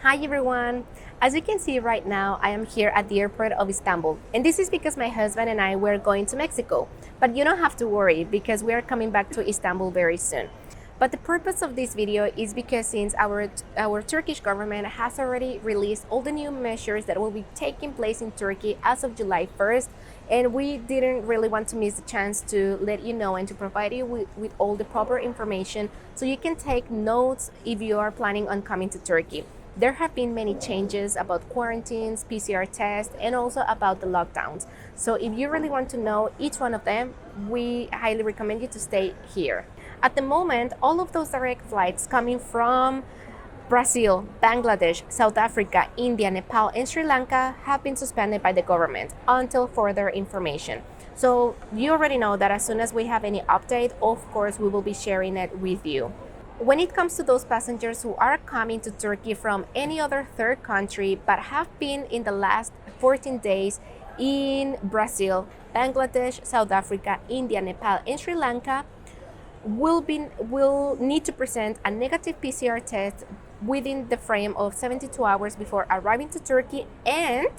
Hi everyone! As you can see right now, I am here at the airport of Istanbul, and this is because my husband and I were going to Mexico. But you don't have to worry because we are coming back to Istanbul very soon. But the purpose of this video is because since our Turkish government has already released all the new measures that will be taking place in Turkey as of July 1st, and we didn't really want to miss the chance to let you know and to provide you with all the proper information so you can take notes if you are planning on coming to Turkey. There have been many changes about quarantines, PCR tests, and also about the lockdowns. So if you really want to know each one of them, we highly recommend you to stay here. At the moment, all of those direct flights coming from Brazil, Bangladesh, South Africa, India, Nepal, and Sri Lanka have been suspended by the government until further information. So you already know that as soon as we have any update, of course, we will be sharing it with you. When it comes to those passengers who are coming to Turkey from any other third country but have been in the last 14 days in Brazil, Bangladesh, South Africa, India, Nepal, and Sri Lanka, will need to present a negative PCR test within the frame of 72 hours before arriving to Turkey, and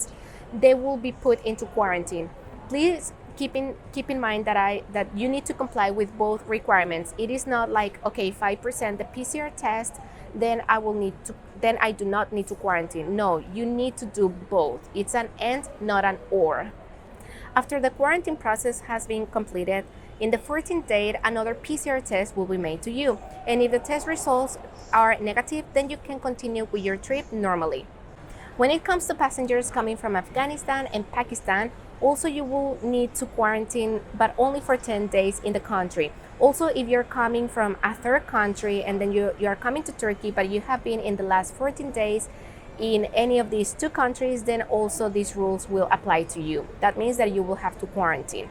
they will be put into quarantine. Please keep in mind that you need to comply with both requirements. It is not like, okay, if I present the PCR test, then I do not need to quarantine. No, you need to do both. It's an and, not an or. After the quarantine process has been completed, in the 14th day, another PCR test will be made to you. And if the test results are negative, then you can continue with your trip normally. When it comes to passengers coming from Afghanistan and Pakistan, also you will need to quarantine, but only for 10 days in the country. Also, if you're coming from a third country and then you are coming to Turkey, but you have been in the last 14 days in any of these two countries, then also these rules will apply to you. That means that you will have to quarantine.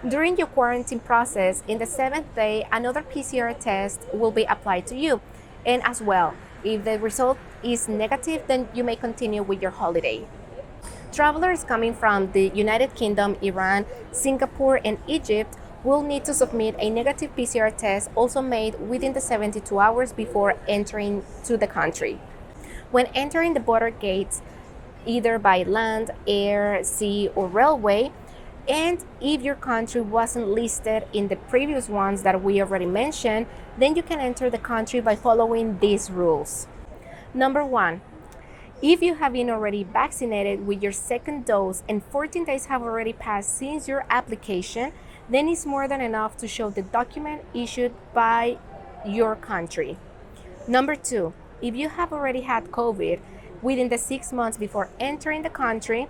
During your quarantine process, in the 7th day, another PCR test will be applied to you. And as well, if the result is negative, then you may continue with your holiday. Travelers coming from the United Kingdom, Iran, Singapore, and Egypt will need to submit a negative PCR test also made within the 72 hours before entering to the country. When entering the border gates, either by land, air, sea, or railway, and if your country wasn't listed in the previous ones that we already mentioned, then you can enter the country by following these rules. Number 1, if you have been already vaccinated with your second dose and 14 days have already passed since your application, then it's more than enough to show the document issued by your country. Number 2, if you have already had COVID within the 6 months before entering the country,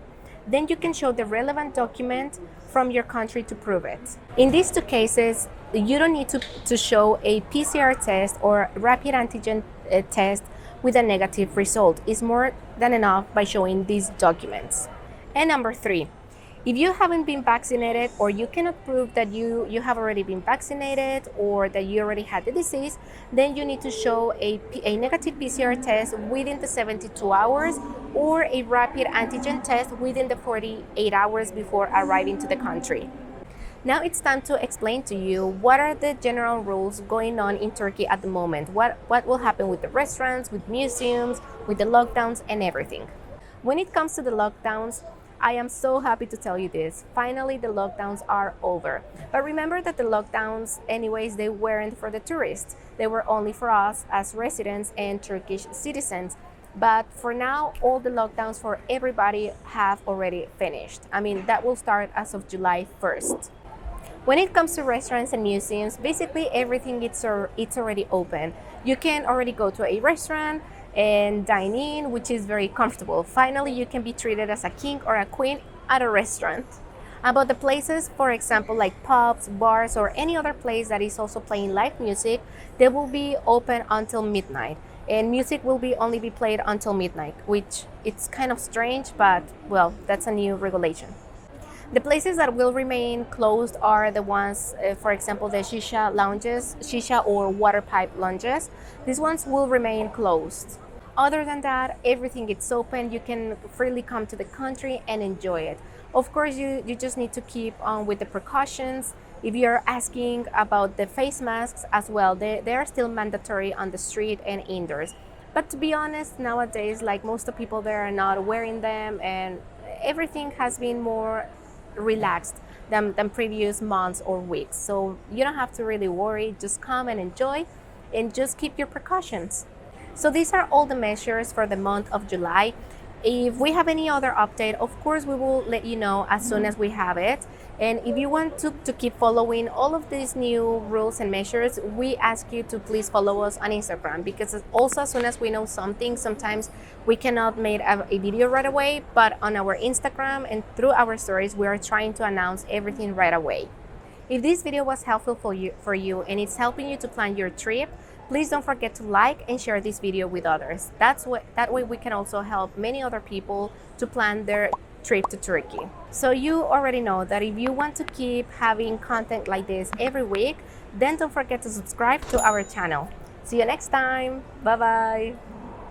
then you can show the relevant document from your country to prove it. In these two cases, you don't need to show a PCR test or rapid antigen test with a negative result. It's more than enough by showing these documents. And number 3, if you haven't been vaccinated or you cannot prove that you have already been vaccinated or that you already had the disease, then you need to show a negative PCR test within the 72 hours or a rapid antigen test within the 48 hours before arriving to the country. Now it's time to explain to you what are the general rules going on in Turkey at the moment. What will happen with the restaurants, with museums, with the lockdowns and everything. When it comes to the lockdowns, I am so happy to tell you this. Finally, the lockdowns are over. But remember that the lockdowns, anyways, they weren't for the tourists. They were only for us as residents and Turkish citizens. But for now, all the lockdowns for everybody have already finished. I mean, that will start as of July 1st. When it comes to restaurants and museums, basically everything it's already open. You can already go to a restaurant and dine in, which is very comfortable. Finally, you can be treated as a king or a queen at a restaurant. About the places, for example, like pubs, bars, or any other place that is also playing live music, they will be open until midnight. And music will only be played until midnight, which it's kind of strange, but well, that's a new regulation. The places that will remain closed are the ones, for example, the shisha or water pipe lounges. These ones will remain closed. Other than that, everything is open. You can freely come to the country and enjoy it. Of course, you just need to keep on with the precautions. If you're asking about the face masks as well, they are still mandatory on the street and indoors. But to be honest, nowadays, like most of the people there are not wearing them, and everything has been more relaxed than previous months or weeks. So you don't have to really worry. Just come and enjoy and just keep your precautions. So these are all the measures for the month of July. If we have any other update, of course, we will let you know as soon as we have it. And if you want to keep following all of these new rules and measures, we ask you to please follow us on Instagram, because also as soon as we know something, sometimes we cannot make a video right away, but on our Instagram and through our stories, we are trying to announce everything right away. If this video was helpful for you and it's helping you to plan your trip, please don't forget to like and share this video with others. That way we can also help many other people to plan their trip to Turkey. So you already know that if you want to keep having content like this every week, then don't forget to subscribe to our channel. See you next time. Bye bye.